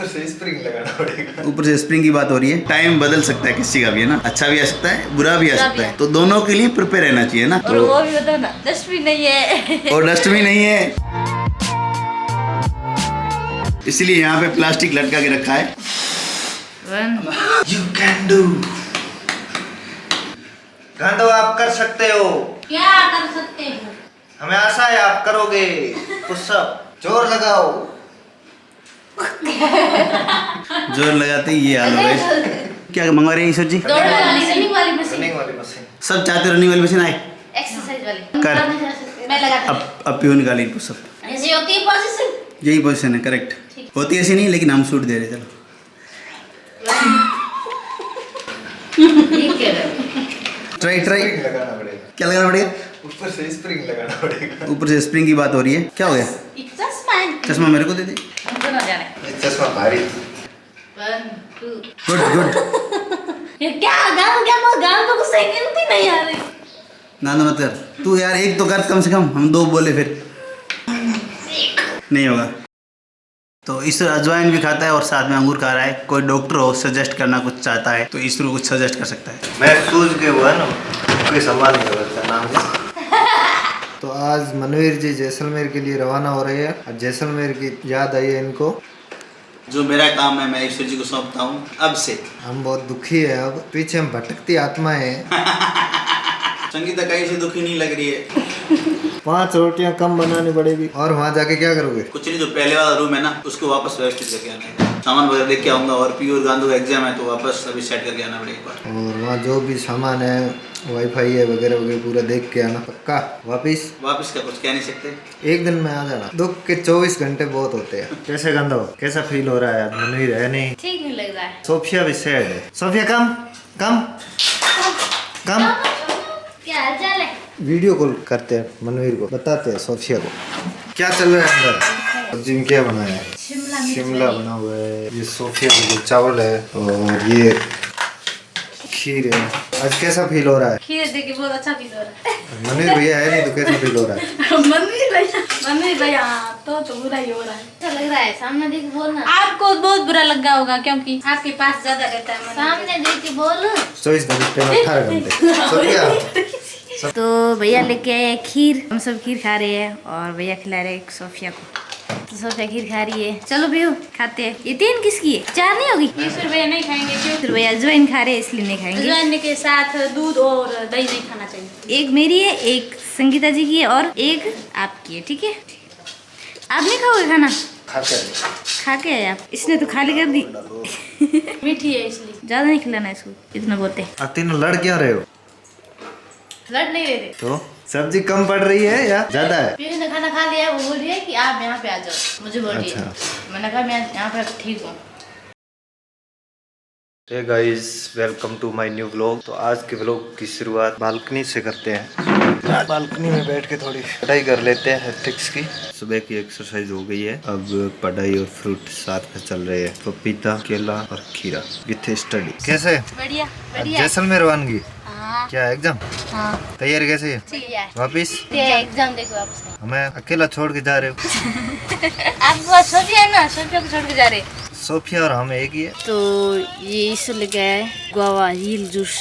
ऊपर से स्प्रिंग लगाना पड़ेगा। ऊपर से स्प्रिंग की बात हो रही है। टाइम बदल सकता है किसी का भी, है ना। अच्छा भी आ सकता है, बुरा भी आ सकता है, तो दोनों के लिए प्रिपेयर रहना चाहिए ना। और वो भी बताओ ना, डस्टबिन नहीं है। और डस्टबिन नहीं है, इसलिए यहाँ पे प्लास्टिक लटका के रखा है। You can do। गांडो आप कर सकते हो। क्या कर सकते हो? हमें आशा है आप करोगे। पुशअप जोर लगाओ। जोर लगाते ही ये हाल हो गए। क्या मंगवा रहे हैं ईश्वर जी? रनिंग वाली मशीन। रनिंग वाली मशीन। सब चाहते रनिंग वाली मशीन आए। एक्सरसाइज वाली कर। मैं लगाती हूँ। अब प्योन निकाली पुशअप। ऐसी होती है पोजीशन। यही पोजीशन है, करेक्ट। होती ऐसी नहीं, लेकिन हम सूट दे रहे। चलो ट्राई स्प्रिंग लगाना पड़ेगा। क्या लगाना पड़ेगा? ऊपर से स्प्रिंग लगाना पड़ेगा। ऊपर से स्प्रिंग की बात हो रही है। क्या हो गया? चश्मा मेरे को दे दे। हमको ना जाने। ये चश्मा भारी। 1 2 गुड गुड। ये क्या गान तो कुछ सेकंड भी नहीं आ रही। गाना मत कर तू यार, एक तो कर कम से कम। हम दो बोले फिर नहीं होगा। तो ईश्वर अजवाइन भी खाता है और साथ में अंगूर खा रहा है। कोई डॉक्टर हो, सजेस्ट करना कुछ चाहता है तो ईश्वर कुछ सजेस्ट कर सकता है। मैं सूझ के हुआ ना, कोई सम्मान नहीं करता नाम। तो आज मनवीर जी जैसलमेर के लिए रवाना हो रहे हैं। और जैसलमेर की याद आई है इनको। जो मेरा काम है मैं ईश्वर जी को सौंपता हूँ अब से। हम बहुत दुखी है। अब पीछे हम भटकती आत्माएं हैं। संगीता कहीं से दुखी नहीं लग रही है। 5 रोटियां कम बनानी पड़ेगी। और वहाँ जाके क्या करोगे? कुछ नहीं, जो पहले वाला रूम है ना उसको वापस व्यवस्थित करके आना है। सामान वगैरह देख के आऊंगा। और पी और गांधू का एग्जाम है तो वापस अभी सेट करके आना पड़ेगा एक बार। और वहाँ जो भी सामान है, वाईफाई है वगैरह वगैरह, पूरा देख के आना पक्का। वापस का कुछ कह नहीं सकते। एक दिन में आ जाना। दुख के 24 घंटे बहुत होते हैं। कैसे गंदो, कैसा फील हो रहा है? मनवीर है नहीं, ठीक नहीं लग रहा है। सोफिया भी सैड है। सोफिया कम कम कम। क्या हाल चाल है? वीडियो कॉल करते हैं मनवीर को, बताते हैं सोफिया को क्या चल रहा है अंदर। सब्जी में क्या बनाया है? शिमला बना हुआ है। ये सोफिया के चावल है और ये खीर है। आज कैसा फील हो रहा है? खीर देख के बहुत अच्छा फील हो रहा है। मनवीर भैया है नहीं तो कैसा फील हो रहा है? मनवीर भैया तो बुरा ही हो रहा है। अच्छा लग रहा है। सामने देख के बोलना। आपको बहुत बुरा लगा होगा क्योंकि आपके पास ज्यादा रहता है। सामने देख के बोल। 24 घंटे में 18 घंटे। सोफिया तो भैया लेके आए खीर। हम सब खीर खा रहे हैं और भैया खिला रहे हैं सोफिया को। तो सोफिया खीर खा रही है। चलो भैया खाते हैं। ये 3 किसकी है? 4 नहीं होगी? ईश्वर भैया नहीं खाएंगे। क्यों? फिर भैया अजवाइन खा रहे हैं इसलिए नहीं खाएंगे। अजवाइन के साथ दूध और दही नहीं खाना चाहिए। एक मेरी है, एक संगीता जी की है और एक आपकी है। ठीक है, आप नहीं खाओगे खाना? खा के आए आप? इसने तो खाली कर दी। मीठी है इसलिए ज्यादा नहीं खिलाना इसको, इतना बोलते। आप तीनों लड़ क्या रहे हो? लड़ नहीं रहे थे। तो सब्जी कम पड़ रही है या ज्यादा है? पीछे ने खाना खा लिया। वो बोल रही है कि आप यहाँ पे आ जाओ। मुझे बोल रही है। मैंने कहा मैं यहाँ पे ठीक हूँ। Hey guys, welcome to my new vlog. तो आज के व्लॉग की शुरुआत बालकनी से करते हैं। बालकनी में बैठ के थोड़ी पढ़ाई कर लेते हैं एथिक्स की। सुबह की एक्सरसाइज हो गई है। अब पढ़ाई और फ्रूट साथ में चल रहे हैं। पपीता, केला और खीरा विथ स्टडी। कैसे? बढ़िया बढ़िया। जैसलमेर रवानगी। हाँ क्या एग्जाम? हाँ तैयारी कैसी है? ठीक है। वापिस? एग्जाम देखो वापस। हमें अकेला छोड़ के जा रहे हो? आप सोफिया है ना, सोफिया को छोड़ के जा रहे। सोफिया और हम एक ही है। तो ये इसे लेके आए गुआवा हील जूस।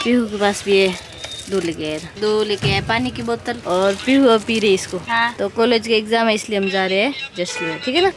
पीहू के पास भी है, 2 लेके आए। 2 लेके आए पानी की बोतल और पीहू अब पी रहे इसको। हाँ। तो कॉलेज के एग्जाम है इसलिए हम जा रहे हैं जैसलमेर। ठीक है ना।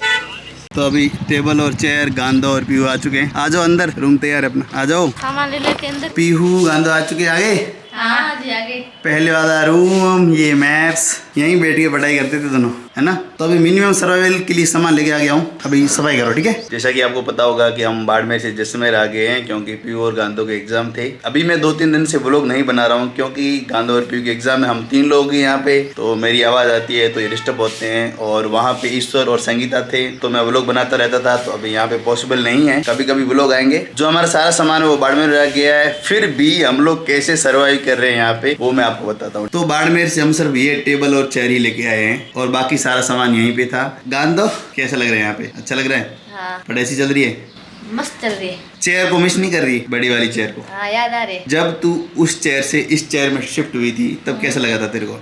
तो अभी टेबल और चेयर गांधो और पीहू आ चुके हैं। आ जाओ अंदर, रूम तैयार है अपना। आ जाओ। सामान ले लेके अंदर। पीहू गांधो आ चुके हैं। आगे हाँ जी आगे। पहले वाला रूम, ये मैप्स, यहीं बैठ के पढ़ाई करते थे दोनों, है ना। तो अभी मिनिमम सर्वाइवल के लिए सामान लेके आ गया हूँ। अभी सफाई करो, ठीक है। जैसा कि आपको पता होगा कि हम बाड़मेर से जैसलमेर आ गए हैं क्योंकि पीयू और गांधो के एग्जाम थे। अभी मैं 2-3 दिन से व्लॉग नहीं बना रहा हूँ क्योंकि गांधो और पीयू के एग्जाम में हम 3 लोग हैं यहाँ पे, तो मेरी आवाज़ आती है तो ये डिस्टर्ब होते हैं। और वहाँ पे ईश्वर और संगीता थे तो मैं व्लॉग बनाता रहता था, तो अभी यहाँ पे पॉसिबल नहीं है। कभी कभी व्लॉग आएंगे। जो हमारा सारा सामान है वो बाड़मेर रह गया है, फिर भी हम लोग कैसे सर्वाइव कर रहे हैं यहाँ पे वो मैं आपको बताता हूँ। तो बाड़मेर से हम सिर्फ ये टेबल और चेयर ही लेके आए हैं और बाकी सारा सामान यहीं पे था। गांधो कैसा लग रहा है यहाँ पे? अच्छा लग रहा है? हाँ पढ़ाई चल रही है? मस्त चल रही है। चेयर को मिस नहीं कर रही? बड़ी वाली चेयर को? हाँ याद आ रहे। जब तू उस चेयर से इस चेयर में शिफ्ट हुई थी तब कैसा लगा था तेरे को?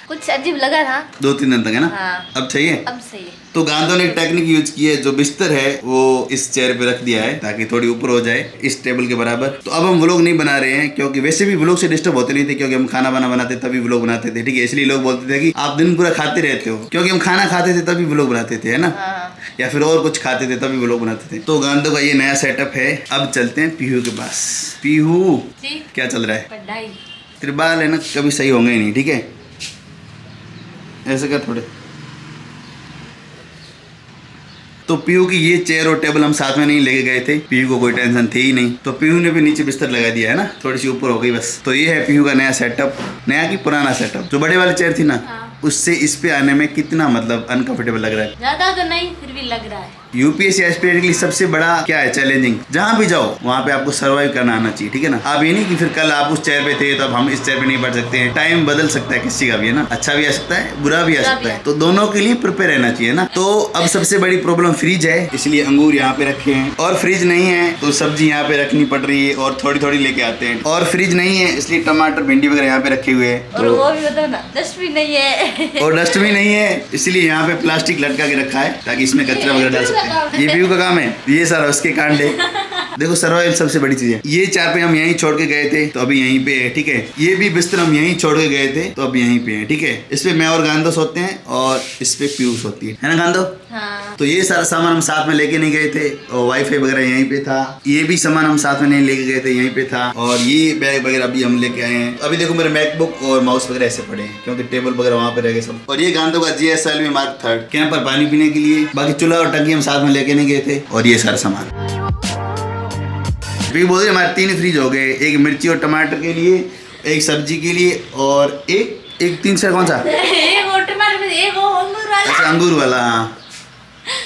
कुछ अजीब लगा था। 2-3 दिन तक है ना। हाँ। अब सही है। अब सही है। तो गांधो ने एक टेक्निक यूज की है, जो बिस्तर है वो इस चेयर पे रख दिया है ताकि थोड़ी ऊपर हो जाए इस टेबल के बराबर। तो अब हम व्लॉग नहीं बना रहे हैं, क्योंकि वैसे भी व्लॉग से डिस्टर्ब होते नहीं थे, क्योंकि हम खाना बना बनाते तभी व्लॉग बनाते थे, ठीक है। इसलिए लोग बोलते थे कि आप दिन पूरा खाते रहते हो, क्योंकि हम खाना खाते थे तभी व्लॉग बनाते थे, है ना। हाँ। या फिर और कुछ खाते थे तभी व्लॉग बनाते थे। तो गांधो का ये नया सेटअप है। अब चलते हैं पीहू के पास। पीहू जी। क्या चल रहा है? पढ़ाई। तेरे बाल है ना कभी सही होंगे ही नहीं, ठीक है। ऐसे कर थोड़े। तो पीहू की ये चेयर और टेबल हम साथ में नहीं लेके गए थे, पीहू को कोई टेंशन थी ही नहीं, तो पीहू ने भी नीचे बिस्तर लगा दिया है ना, थोड़ी सी ऊपर हो गई बस। तो ये है पीहू का नया सेटअप। नया की पुराना सेटअप, जो बड़े वाली चेयर थी ना, उससे इस पे आने में कितना मतलब अनकंफर्टेबल लग रहा है। ज्यादा तो नहीं, फिर भी लग रहा है। यूपीएससी एस्पिरेंट के लिए सबसे बड़ा क्या है चैलेंजिंग, जहाँ भी जाओ वहाँ पे आपको सर्वाइव करना आना चाहिए, ठीक है ना। आप ये नहीं कि फिर कल आप उस चेयर पे थे तो अब हम इस चेयर पे नहीं बैठ सकते हैं। टाइम बदल सकता है किसी का भी, है ना। अच्छा भी आ सकता है, बुरा भी आ सकता है, तो दोनों के लिए प्रिपेयर रहना चाहिए ना। तो अब सबसे बड़ी प्रॉब्लम फ्रिज है, इसलिए अंगूर यहाँ पे रखे हैं, और फ्रिज नहीं है तो सब्जी यहाँ पे रखनी पड़ रही है और थोड़ी थोड़ी लेके आते हैं। और फ्रिज नहीं है इसलिए टमाटर भिंडी वगैरह यहाँ पे रखे हुए हैं। और वो भी बताओ ना, डस्टबिन नहीं है। और डस्टबिन नहीं है इसलिए यहाँ पे प्लास्टिक लटका के रखा है ताकि इसमें कचरा वगैरह डाल सकते हैं। ये पीहू का काम है, ये सारा उसके कांड है। देखो सर्वाइवल सबसे बड़ी चीज है। ये चारपाई हम यहीं छोड़ के गए थे तो अभी यहीं पे है, ठीक है। ये भी बिस्तर हम यहीं छोड़ के गए थे तो अब यहीं पे है, ठीक है। इस पे मैं और गांधो सोते हैं और इस पे पीहू सोती है ना गांधो। हाँ। तो ये सारा सामान हम साथ में लेके नहीं गए थे, और वाईफाई वगैरह यहीं पे था। ये भी सामान हम साथ में नहीं लेके गए थे, यहीं पे था। और ये बैग वगैरह अभी हम लेके आए हैं। अभी देखो मेरे मैकबुक और माउस वगैरह ऐसे पड़े हैं, क्योंकि टेबल वगैरह वहाँ पे रह गए सब। और ये गांधो का GSLV Mark 3 कैंप पर पानी पीने के लिए। बाकी चूल्हा और टंकी हम साथ में लेके नहीं गए थे। और ये सारा सामान बोल हमारे 3 फ्रिज हो गए, एक मिर्ची और टमाटर के लिए, एक सब्जी के लिए, और एक 3 से कौन सा, एक वो टमाटर, एक वो अंगूर वाला। अच्छा अंगूर वाला।